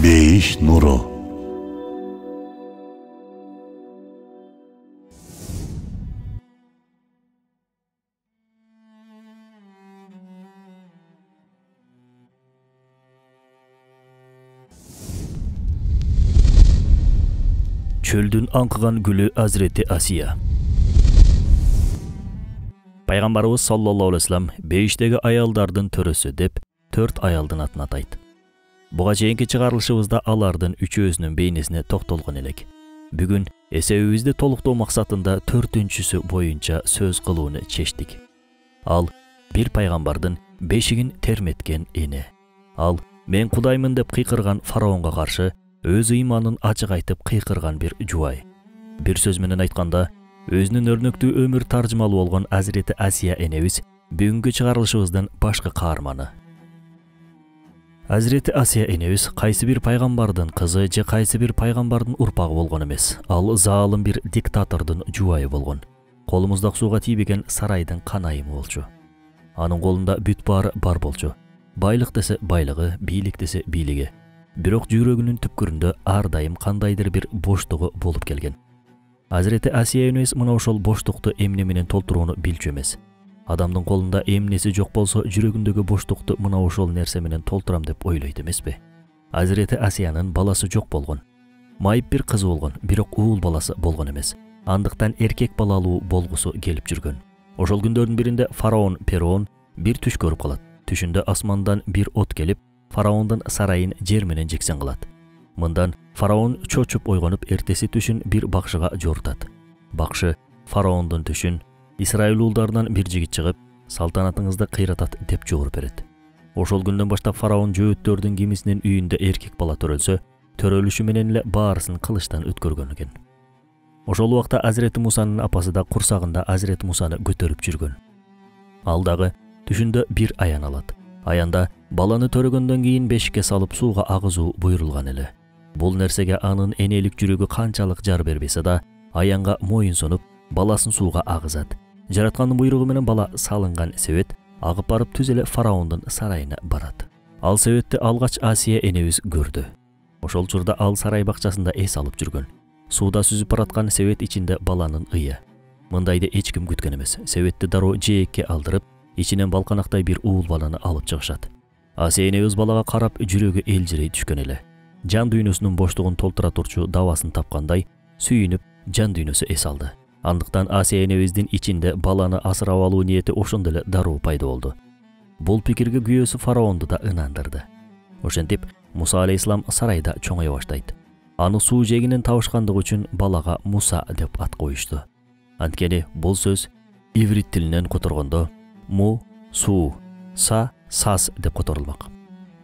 Бейиш нуру. Çöldün ankıgan gülü Hazreti Asiya. Пайғамбарыбыз саллаллаху алейхи вассалам бейіштегі аялдардың төрөсі деп 4 аялдың атын атайды. Буга чейинки чыгарылышыбызда алардын үчөөсүнүн бейнесине токтолгон элек. Бүгүн эсебибизди толуктоо максатында 4-чүсү боюнча сөз кылууну чечтик. Ал бир пайгамбардын бешигин терметкен эне. Ал мен кудаймын деп кыйкырган фараонго каршы өз ыйманын ачык айтып кыйкырган бир жубай. Бир сөз менен айтканда, өзүнүн өрнөктүү өмүр таржымалы болгон Hazreti Asiya энебиз бүгүнкү чыгарылышыбыздын башкы каарманы. Hazreti Asiya энебиз кайсы бир пайгамбардын кызы же кайсы бир пайгамбардын урпагы болгон эмес. Ал заалым бир диктатордун жубайы болгон. Колумуздак сууга тийбеген сарайдын канайымы болчу. Анын колунда бүт баары бар болчу. Байлык десе байлыгы, бийлик десе бийлиги. Бирок жүрөгүнүн түпкүрүндө ар дайым кандайдыр бир боштугу болуп келген. Hazreti Asiya энебиз мына ошол боштукту эмне менен толтурууну билчү эмес. Адамдын колунда эмнеси жок болсо, жүрөгүндөгү боштукту мына ошол нерсе менен толтурам деп ойлойт эмеспи? Hazreti Asiyanын баласы жок болгон. Майып бир кызы болгон, бирок уул баласы болгон эмес. Андыктан эркек балалуу болгусу келип жүргөн. Ошол күндөрдүн биринде фараон Перон бир түш көрүп калат. Түшүндө асмандан бир от келип, фараондун сарайын жер менен жексен кылат. Мындан фараон чочуп ойгонуп, эртеси түшүн бир бакшыга жорутат. Бакшы фараондун түшүн Исраил уулдарынан бир жигит чыгып, салтанатыңызды кыйратат деп жооп берет. Ошол күндөн баштап фараон жөөттөрдүн кимисинин үйүндө эркек бала төрөлсө, төрөлүшү менен эле баарысын кылычтан өткөргөн экен. Ошол убакта Hazreti Мусанын апасы да курсагында Hazreti Мусаны көтөрүп жүргөн. Ал дагы түшүндө бир аян алат. Аянда баланы төрөгөндөн кийин бешикке салып сууга агызуу буйрулган эле. Бул нерсеге анын энелик жүрөгү канчалык жар бербесе да, аянга моюн сунуп, баласын сууга агызат. Жараткандын буйругу менен бала салынган себет агып барып түз эле фараондун сарайына барат. Ал себетти алгач Асия энебиз көрдү. Ошол учурда ал сарай бакчасында эс алып жүргөн. Сууда сүзүп бараткан себет ичинде баланын ыйы. Мындайды эч ким күткөн эмес. Себетти дароо жээкке алдырып, ичинен балканактай бир уул баланы алып чыгышат. Асия энебиз балага карап жүрөгү элжирей түшкөн эле. Жан дүйнөсүнүн боштугун толтура турчу дабасын тапкандай, сүйүнүп, жан дүйнөсү эс алды. Андыктан Асия энебиздин ичинде баланы асырап алуу ниети ошондо эле дароо пайда болду. Бул пикирге күйөөсү фараонду да ынандырды. Ошентип, Муса алейхисалам сарайда чоңое баштайт. Аны суу жегинен табышкандыгы үчүн балага Муса деп ат коюшту. Анткени бул сөз иврит тилинен которгондо му, суу, са, сас деп которулмак.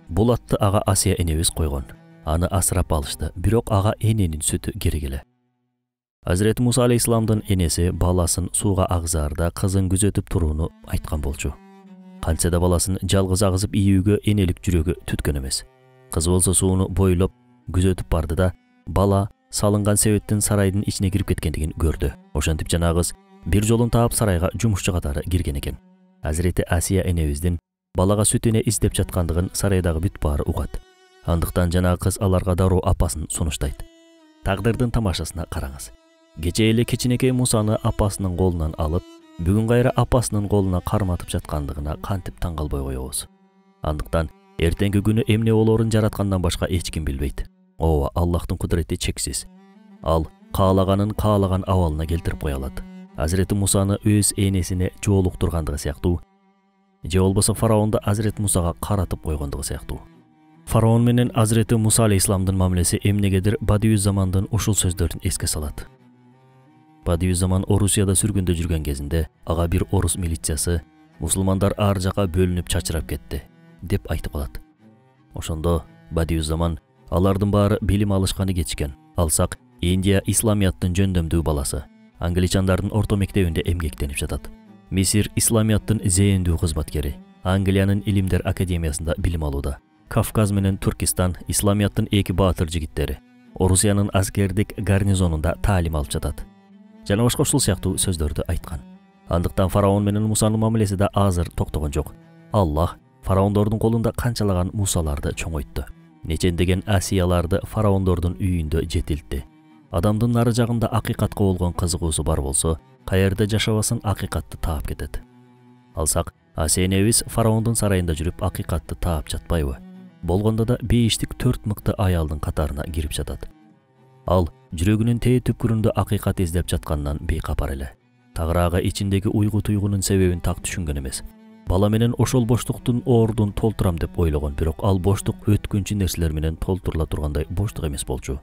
Бул атты ага Асия энебиз койгон. Аны асырап алышты, бирок ага эненин сүтү керек эле. Hazreti Musa алейхисаламдын энеси баласын сууга агзаарда кызын күзөтүп турууну айткан болчу. Кантсе да баласын жалгыз агызып ийүүгө энелик жүрөгү түткөн эмес. Кыз болсо сууну бойлоп күзөтүп барды да, бала салынган себеттин сарайдын ичине кирип кеткендигин көрдү. Ошентип жана кыз бир жолун таап сарайга жумушчу катары кирген экен. Hazreti Asiya энебиздин балага сүт эне издеп жаткандыгын сарайдагы бүт баары угат. Андыктан жана кыз аларга дароо апасын сунуштайт. Тагдырдын тамашасына караңыз. Кече эле кичинекей Мусаны апасынын колунан алып, бүгүн кайра апасынын колуна карматып жаткандыгына кантип таң калбой коебуз. Андыктан эртеңки күнү эмне болоорун жараткандан башка эч ким билбейт. Ооба, Аллахтын кудурети чексиз. Ал каалаганын каалаган абалына келтирип кое алат. Hazreti Мусаны өз энесине жоолуктургандыгы сыяктуу, же болбосо фараонду Hazreti Мусага каратып койгондугу сыяктуу. Фараон менен Hazreti Муса алейхисаламдын мамилеси эмнегедир Бадиюз замандын ушул сөздөрүн эске салат. Бадиюз заман Орусияда сүргүндө жүргөн кезинде ага бир орус милициясы мусулмандар ар жака бөлүнүп чачырап кетти деп айтып калат. Ошондо Бадиюз заман алардын баары билим алышканы кетишкен. Алсак Индия исламияттын жөндөмдүү баласы. Англичандардын орто мектебинде эмгектенип жатат. Мисир исламияттын зээндүү кызматкери. Англиянын илимдер академиясында билим алууда. Кавказ менен Туркистан исламияттын эки баатыр жигиттери. Орусиянын аскердик гарнизонунда таалим алып жатат. Жана башка ушул сыяктуу сөздөрдү айткан. Андыктан фараон менен Мусанын мамилеси да азыр токтогон жок. Аллах фараондордун колунда канчалаган Мусаларды чоңойтты. Нечендеген асияларды фараондордун үйүндө жетилтти. Адамдын нары жагында акыйкатка болгон кызыгуусу бар болсо, каерде жашабасын акыйкатты таап кетет. Алсак, Асия энебиз фараондун сарайында жүрүп акыйкатты таап жатпайбы? Болгондо да бейиштик 4 мыкты аялдын катарына кирип жатат. Ал жүрөгүнүн тээ түпкүрүндө акыйкат издеп жаткандан бейкапар эле. Тагыраагы ичиндеги уйгу туйгунун себебин так түшүнгөн эмес. Бала менен ошол боштуктун ордун толтурам деп ойлогон, бирок ал боштук өткүнчү нерселер менен толтурула тургандай боштук эмес болчу.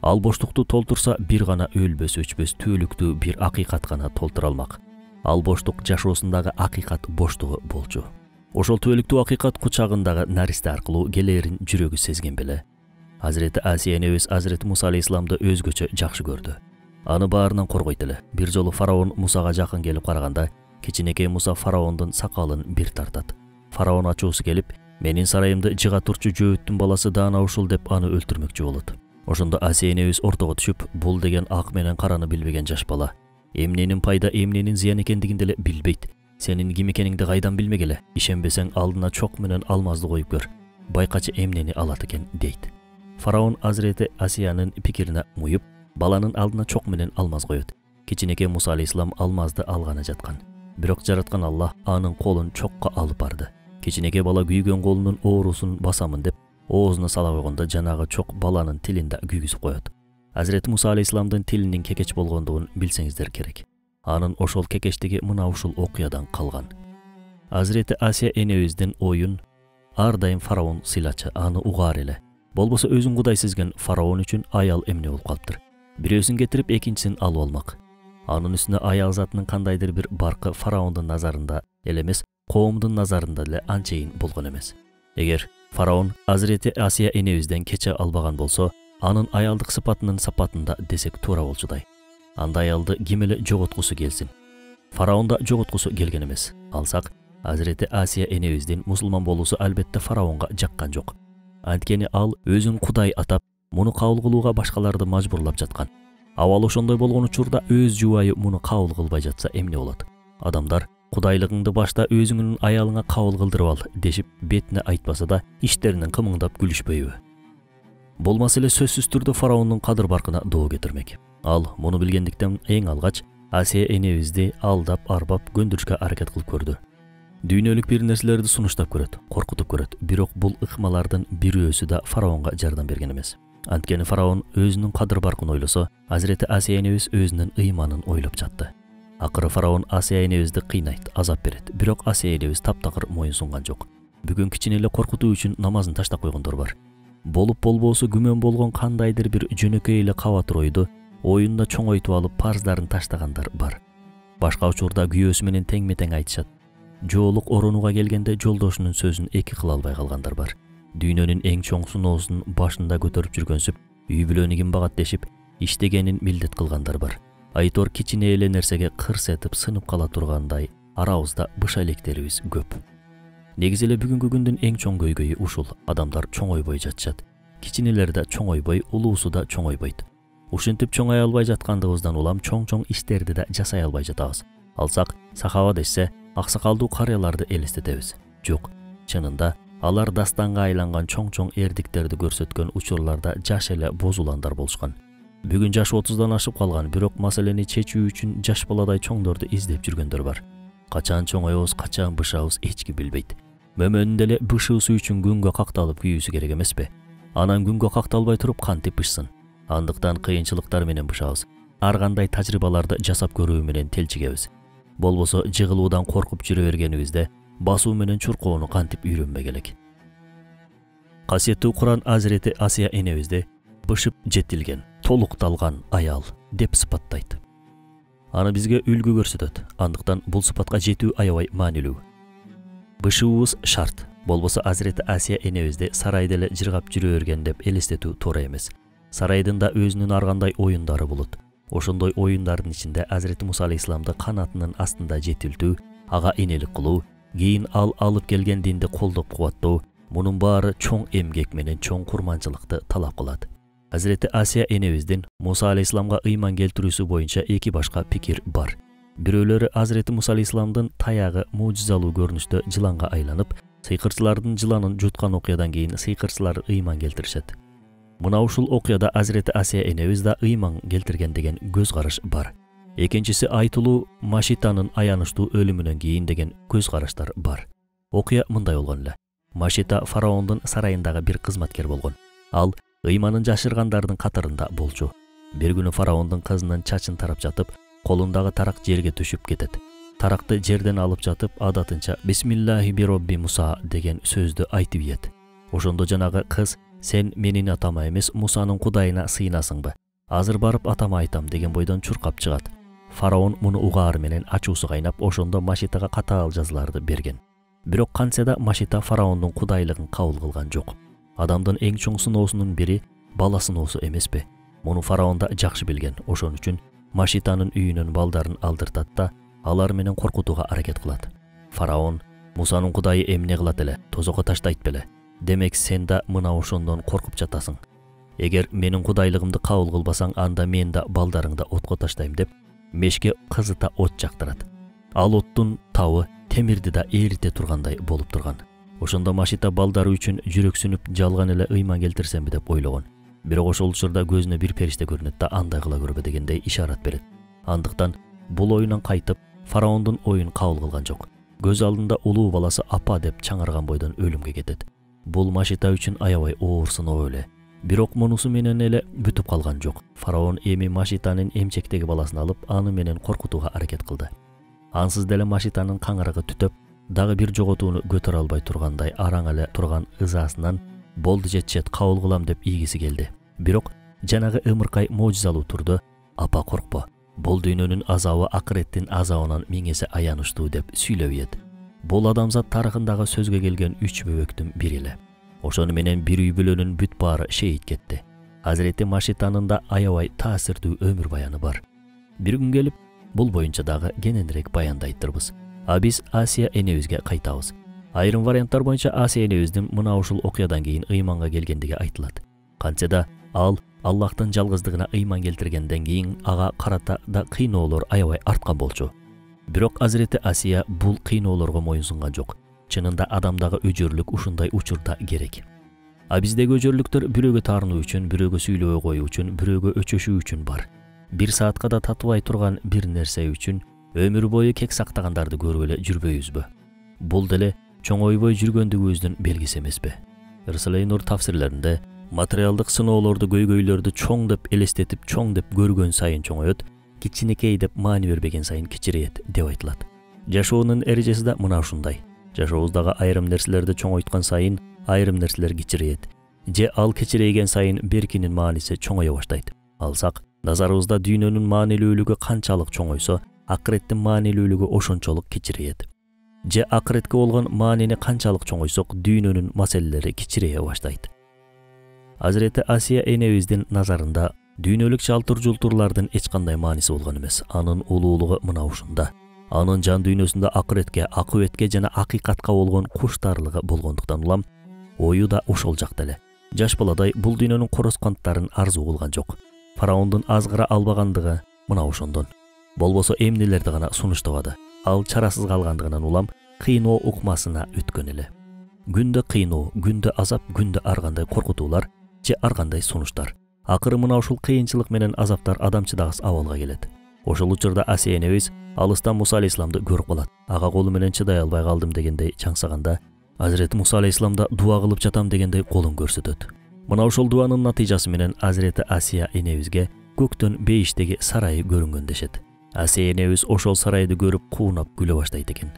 Ал боштукту толтурса бир гана өлбөс өчпөс түөлүктүү бир акыйкат гана толтура алмак. Ал боштук жашоосундагы акыйкат боштугу болчу. Ошол түөлүктүү акыйкат кучагындагы наристе аркылуу келээрин жүрөгү сезген беле. Азирети Асия энебиз Азирети Муса алейхисаламды өзгөчө жакшы көрдү. Аны баарынан коргойт эле. Бир жолу фараон Мусага жакын келип караганда, кичинекей Муса фараондун сакалын бир тартат. Фараон ачуусу келип, менин сарайымды жыга турчу жөөттүн баласы даана ушул деп аны өлтүрмөкчү болот. Ошондо Асия энебиз ортого түшүп, бул деген ак менен караны билбеген жаш бала. Эмненин пайда, эмненин зыян экендигин деле билбейт. Сенин ким экениңди кайдан билмек эле? Ишенбесең алдына чок менен алмазды коюп көр. Байкачы эмнени алат экен дейт. Фараон Азирети Асиянын пикирине муюп, баланын алдына чок менен алмаз коет. Кичинекей Муса алейхисалам алмазды алганы жаткан. Бирок жараткан Аллах анын колун чокко алып барды. Кичинекей бала күйгөн колунун оорусун басамын деп оозуна сала койгондо жанагы чок баланын тилинде күйгүзүп коет. Азирети Муса алейхисаламдын тилинин кекеч болгондугун билсеңиздер керек. Анын ошол кекештиги мына ушул окуядан калган. Азирети Асия энебиздин оюн ар дайым фараон сыйлачы, аны угаар эле. Болбосо өзүн кудай сезген фараон үчүн аял эмне болуп калыптыр. Бирөөсүн кетирип экинчисин алып алмак. Анын үстүнө аял затынын кандайдыр бир баркы фараондун назарында эле эмес, коомдун назарында эле анчейин болгон эмес. Эгер фараон Азирети Асия энебизден кече албаган болсо, анын аялдык сыпатынын сапатында десек туура болчудай. Анда аялды ким эле жоготкусу келсин. Фараонда жоготкусу келген эмес. Алсак, Азирети Асия энебиздин мусулман болуусу албетте фараонга жаккан жок. Анткени ал өзүн кудай атап, муну кабыл кылууга башкаларды мажбурлап жаткан. Абал ошондой болгон учурда өз жубайы муну кабыл кылбай жатса эмне болот? Адамдар кудайлыгыңды башта өзүңүн аялыңа кабыл кылдырып ал дешип бетине айтпаса да иштеринен кымыңдап күлүшпөйбү? Бул маселе сөзсүз түрдө фараондун кадыр баркына доо кетирмек. Ал муну билгендиктен эң алгач Асия энебизди алдап, арбап, көндүрүшкө аракет кылып көрдү. Дүйнөлүк бир нерселерди сунуштап көрөт, коркутуп көрөт. Бирок бул ыкмалардын бирөөсү да фараонго жардам берген эмес. Анткени фараон өзүнүн кадыр баркын ойлосо, Азирети Асия энебиз өзүнүн ыйманын ойлоп жатты. Акыры фараон Асия энебизди кыйнайт, азап берет. Бирок Асия энебиз таптакыр моюн сунган жок. Бүгүн кичине эле коркутуу үчүн намазын таштап койгондор бар. Болуп болбоосу күмөн болгон кандайдыр бир жөнөкөй эле кабатыр ойду оюнда чоңойтуп алып парздарын таштагандар бар. Башка учурда күйөөсү менен теңме-тең айтышат. Жоолук оронуга келгенде жолдошунун сөзүн эки кыла албай калгандар бар. Дүйнөнүн эң чоң суноосун башында көтөрүп жүргөнсүп, үй бүлөнү ким багат дешип, иштегенин милдет кылгандар бар. Айтор кичине эле нерсеге кырс этип сынып кала тургандай арабызда быша электерибиз көп. Негизи эле бүгүнкү күндүн эң чоң көйгөйү ушул. Адамдар чоңойбой жатышат. Кичинелер да чоңойбой, улуусу да чоңойбойт. Ушинтип чоңой албай жаткандыгыбыздан улам чоң-чоң иштерди да жасай албай жатабыз. Алсак, сахаба десе, аксакалдуу карыяларды элестетебиз. Жок, чынында алар дастанга айланган чоң-чоң эрдиктерди көрсөткөн учурларда жаш эле бозуландар болушкан. Бүгүн жаш 30дан ашып калган, бирок маселени чечүү үчүн жаш баладай чоңдорду издеп жүргөндөр бар. Качан чоңойбуз, качан бышабыз эч ким билбейт. Мөмөнүн деле бышуусу үчүн күнгө какталып күйүүсү керек эмеспи? Анан күнгө какталбай туруп кантип бышсын? Андыктан кыйынчылыктар менен бышабыз. Ар кандай тажрыйбаларды жасап көрүү менен телчигебиз. Болбосо жыгылуудан коркуп жүрө бергенибизде басуу менен чуркоону кантип үйрөнбек элек. Касиеттүү Куран Азирети Асия энебизди бышып жетилген, толукталган аял деп сыпаттайт. Аны бизге үлгү көрсөтөт. Андыктан бул сыпатка жетүү аябай маанилүү. Бышуубуз шарт. Болбосо Азирети Асия энебизди сарайда эле жыргап жүрө берген деп элестетүү туура эмес. Сарайдын да өзүнүн ар кандай оюндары болот. Ошондой оюндардын ичинде Азирети Муса алейхисаламды канатынын астында жетилтүү, ага энелик кылуу, кийин ал алып келген динди колдоп кубаттоо, мунун баары чоң эмгек менен чоң курманчылыкты талап кылат. Азирети Асия энебиздин Муса алейхисаламга ыйман келтирүүсү боюнча эки башка пикир бар. Бирөөлөрү Азирети Муса алейхисаламдын таягы мужизалуу көрүнүштө жыланга айланып, Сыйкырчылардын жыланын жуткан окуядан кийин сыйкырчылар ыйман келтиришет. Мына ушул окуяда Азирети Асия энебиз да ыйман келтирген деген көз караш бар. Экинчиси айтылуу Машитанын аянычтуу өлүмүнөн кийин деген көз караштар бар. Окуя мындай болгон эле. Машита фараондун сарайындагы бир кызматкер болгон. Ал ыйманын жашыргандардын катарында болчу. Бир күнү фараондун кызынын чачын тарап жатып, колундагы тарак жерге түшүп кетет. Таракты жерден алып жатып, адатынча «Бисмиллахи би робби Муса» деген сөздү айтып ийет. Ошондо жанагы кыз «Сен менин атама эмес, Мусанын кудайына сыйынасыңбы? Азыр барып атама айтам» деген бойдон чуркап чыгат. Фараон муну угаар менен ачуусу кайнап, ошондо Машитага катаал жазаларды берген. Бирок кантсе да Машита фараондун кудайлыгын кабыл кылган жок. Адамдын эң чоң сыноосунун бири бала сыноосу эмеспи? Муну фараон да жакшы билген. Ошон үчүн Машитанын үйүнөн балдарын алдыртат да алар менен коркутууга аракет кылат. Фараон Мусанын кудайы эмне кылат эле, тозокко таштайт беле? Демек сен да мына ошондон коркуп жатасың. Эгер менин кудайлыгымды кабыл кылбасаң, анда мен да балдарыңды отко таштайм деп мешке кызыта от жактырат. Ал оттун табы темирди да эрите тургандай болуп турган. Ошондо Машита балдары үчүн жүрөксүнүп жалган эле ыйман келтирсемби деп ойлогон. Бирок ошол учурда көзүнө бир периште көрүнөт да андай кыла көрбө дегендей ишарат берет. Андыктан бул оюнан кайтып, фараондун оюн кабыл кылган жок. Көз алдында улуу баласы апа деп чаңырган бойдон өлүмгө кетет. Бул Машита үчүн аябай оор сыноо эле. Бирок мунусу менен эле бүтүп калган жок. Фараон эми Машитанын эмчектеги баласын алып, аны менен коркутууга аракет кылды. Ансыз деле Машитанын каңырыгы түтөп, дагы бир жоготууну көтөрө албай тургандай араң эле турган ызасынан болду жетчет кабыл кылам деп ийгиси келди. Бирок жанагы ымыркай можизалуу турду «Апа коркпо, бул дүйнөнүн азабы акыреттин азабынан миң эсе аянычтуу» деп сүйлөп ийет. Бул адамзат тарыхындагы сөзгө келген 3 бөбөктүн бири эле. Ошону менен бир үй бүлөнүн бүт баары шейит кетти. Азирети Машитанын да аябай таасирдүү өмүр баяны бар. Бир күн келип, бул боюнча дагы кененирээк баяндайттырбыз. А биз Асия энебизге кайтабыз. Айрым варианттар боюнча Асия энебиздин мына ушул окуядан кийин ыйманга келгендиги айтылат. Кантсе да ал Аллахтын жалгыздыгына ыйман келтиргенден кийин ага карата да кыйноолор аябай арткан болчу. Бирок Азирети Асия бул кыйноолорго моюнсунган жок. Чынында адамдагы өжөрлүк ушундай учурда керек. А биздеги өжөрлүктөр бирөөгө таарынуу үчүн, бирөөгө сүйлөбөй коюу үчүн, бирөөгө өчөшүү үчүн бар. Бир саатка да татыбай турган бир нерсе үчүн өмүр бою кек сактагандарды көрүп эле жүрбөйбүзбү? Бул деле чоңойбой жүргөндүгүбүздүн белгиси эмеспи? Ырсалай Нур тафсирлеринде материалдык сыноолорду, көйгөйлөрдү чоң деп элестетип, чоң деп көргөн сайын чоңоет, кичинекей деп маани бербеген сайын кичирейет деп айтылат. Жашоонун эрежеси да мына ушундай. Жашообуздагы айрым нерселерди чоңойткан сайын айрым нерселер кичирейет. Же ал кичирейген сайын беркинин мааниси чоңое баштайт. Алсак, назарыбызда дүйнөнүн маанилүүлүгү канчалык чоңойсо, акыреттин маанилүүлүгү ошончолук кичирейет. Же акыретке болгон маанини канчалык чоңойсок, дүйнөнүн маселелери кичирее баштайт. Азирети Асия энебиздин назарында дүйнөлүк чалтыр-жултурлардын эч кандай мааниси болгон эмес. Анын улуулугу мына ушунда. Анын жан дүйнөсүндө акыретке, акыбетке жана акыйкатка болгон куштарлыгы болгондуктан улам ою да ошол жакта эле. Жаш баладай бул дүйнөнүн коросканттарын арзуу кылган жок. Фараондун азгыра албагандыгы мына ошондон. Болбосо эмнелерди гана сунуштабады. Ал чарасыз калгандыгынан улам кыйноо укмасына өткөн эле. Күндө кыйноо, күндө азап, күндө ар кандай коркутуулар же ар кандай сунуштар. Акыры мына ушул кыйынчылык менен азаптар адам чыдагыс абалга келет. Ошол учурда Асия энебиз алыстан Муса алейхисаламды көрүп калат. Ага колу менен чыдай албай калдым дегендей чаңсаганда, Азирети Муса алейхисалам да дуа кылып жатам дегендей колун көрсөтөт. Мына ошол дуанын натыйжасы менен Азирети Асия энебизге көктөн бейиштеги сарайы көрүнгөн дешет. Асия энебиз ошол сарайды көрүп куунап күлө баштайт экен.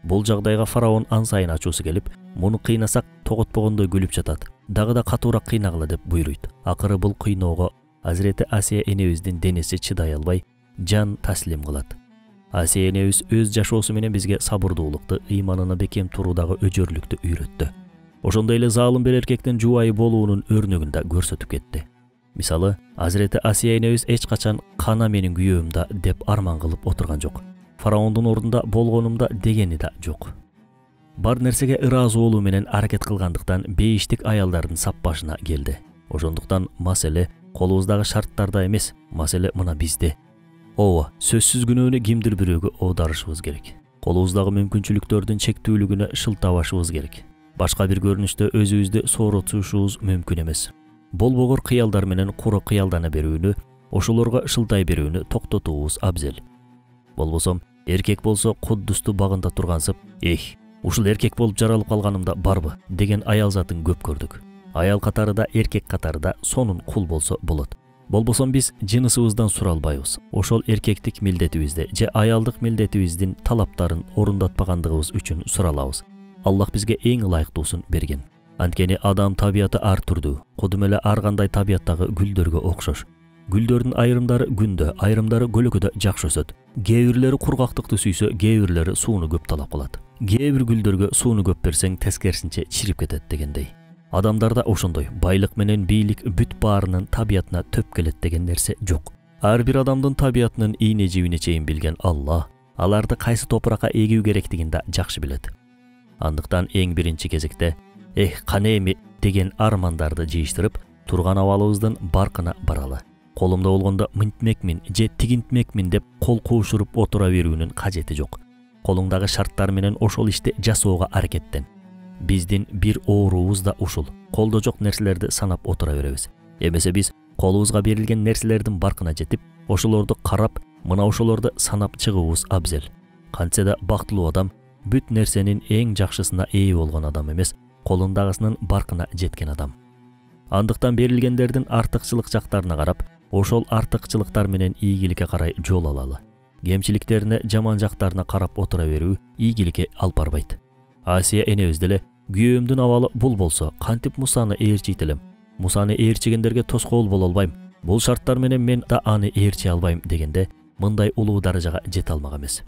Бул жагдайга фараон ан сайын ачуусу келип, муну кыйнасак тоготпогондой күлүп жатат. Дагы да катуураак кыйнагыла деп буйруйт. Акыры бул кыйноого Азирети Асия энебиздин денеси чыдай албай, жан таслим кылат. Асия энебиз өз жашоосу менен бизге сабырдуулукту, ыйманына бекем туруудагы өжөрлүктү үйрөттү. Ошондой эле заалым бир эркектин жубайы болуунун өрнөгүн да көрсөтүп кетти. Мисалы, Азирети Асия энебиз эч качан кана менин күйөөм да деп арман кылып отурган жок. Фараондун ордунда болгонумда дегени да жок. Бар нерсеге ыраазы болуу менен аракет кылгандыктан бейиштик аялдардын сап башына келди. Ошондуктан маселе колубуздагы шарттарда эмес, маселе мына бизде. Ооба, сөзсүз күнөөнү кимдир бирөөгө оодарышыбыз керек. Колубуздагы мүмкүнчүлүктөрдүн чектүүлүгүнө шылтабашыбыз керек. Башка бир көрүнүштө өзүбүздү сооротушубуз мүмкүн эмес. Болбогор кыялдар менен куру кыялдана берүүнү, ошолорго шылтай берүүнү токтотуубуз абзел. Болбосо эркек болсо Куддусту багында тургансып, ушул эркек болуп жаралып калганымда барбы деген аял затын көп көрдүк. Аял катарында эркек катарында сонун кул болсо болот. Болбосо биз жынысыбыздан сура албайбыз. Ошол эркектик милдетибизди же аялдык милдетибиздин талаптарын орундатпагандыгыбыз үчүн суралабыз. Аллах бизге эң ылайыктуусун берген. Анткени адам табияты ар түрдүү, кудум эле ар кандай табияттагы гүлдөргө окшош. Гүлдөрдүн айрымдары күндө, айрымдары көлөкөдө жакшы өсөт. Кээ бирлери кургактыкты сүйсө, кээ бирлери сууну көп талап кылат. Кээ бир гүлдөргө сууну көп берсең, тескерисинче чирип кетет дегендей. Адамдарда ошондой байлык менен бийлик бүт баарынын табиятына төп келет деген нерсе жок. Ар бир адамдын табиятынын ийне жибине чейин билген Алла аларды кайсы топуракка эгүү керектигин да жакшы билет. Андыктан эң биринчи кезекте кане эми деген армандарды жыйыштырып, турган абалыбыздын баркына баралы. Колумда болгондо мынтмекмин же тигинтмекмин деп кол куушуруп отура берүүнүн кажети жок. Колуңдагы шарттар менен ошол ишти жасоого аракеттен. Биздин бир оорубуз да ушул. Колдо жок нерселерди санап отура беребиз. Эмесе биз колубузга берилген нерселердин баркына жетип, ошолорду карап, мына ошолорду санап чыгуубуз абзел. Кантсе да бактылуу адам бүт нерсенин эң жакшысына ээ болгон адам эмес, колундагысынын баркына жеткен адам. Андыктан берилгендердин артыкчылык жактарына карап, ошол артыкчылыктар менен ийгиликке карай жол алалы. Кемчиликтерине, жаман жактарына карап отура берүү ийгиликке алып барбайт. Асия энебиз деле күйөөмдүн абалы бул болсо, кантип Мусаны ээрчийт элем? Мусаны ээрчигендерге тоскоол боло албайм. Бул шарттар менен мен да аны ээрчи албайм дегенде, мындай улуу даражага жете алмак эмес.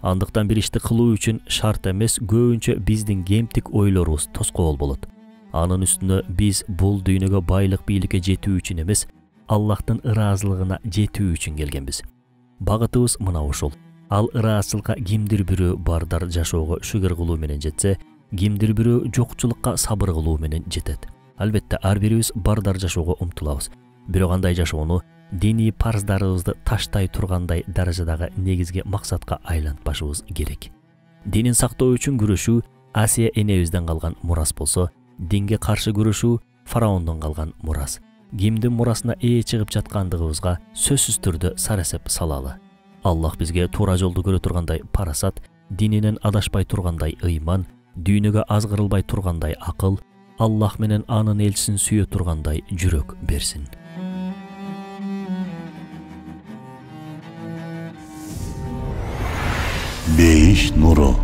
Андыктан бир ишти кылуу үчүн шарт эмес, көбүнчө биздин кемтик ойлорубуз тоскоол болот. Анын үстүнө биз бул дүйнөгө байлык бийликке жетүү үчүн эмес, Аллахтын ыраазылыгына жетүү үчүн келгенбиз. Багытыбыз мына ушул. Ал ыраазчылыкка кимдир бирөө бардар жашоого шүгүр кылуу менен жетсе, кимдир бирөө жокчулукка сабыр кылуу менен жетет. Албетте ар бирибиз бардар жашоого умтулабыз. Бирок андай жашоону диний парздарыбызды таштай тургандай даражадагы негизги максатка айлантпашыбыз керек. Динин сактоо үчүн күрөшүү Асия энебизден калган мурас болсо, динге каршы күрөшүү фараондон калган мурас. Кимдин мурасына ээ чыгып жаткандыгыбызга сөзсүз түрдө сарасеп салалы. Аллах бизге туура жолду көрө тургандай парасат, дининен адашпай тургандай ыйман, дүйнөгө азгырылбай тургандай акыл, Аллах менен анын элчисин сүйө тургандай жүрөк берсин. Бейиш нуру.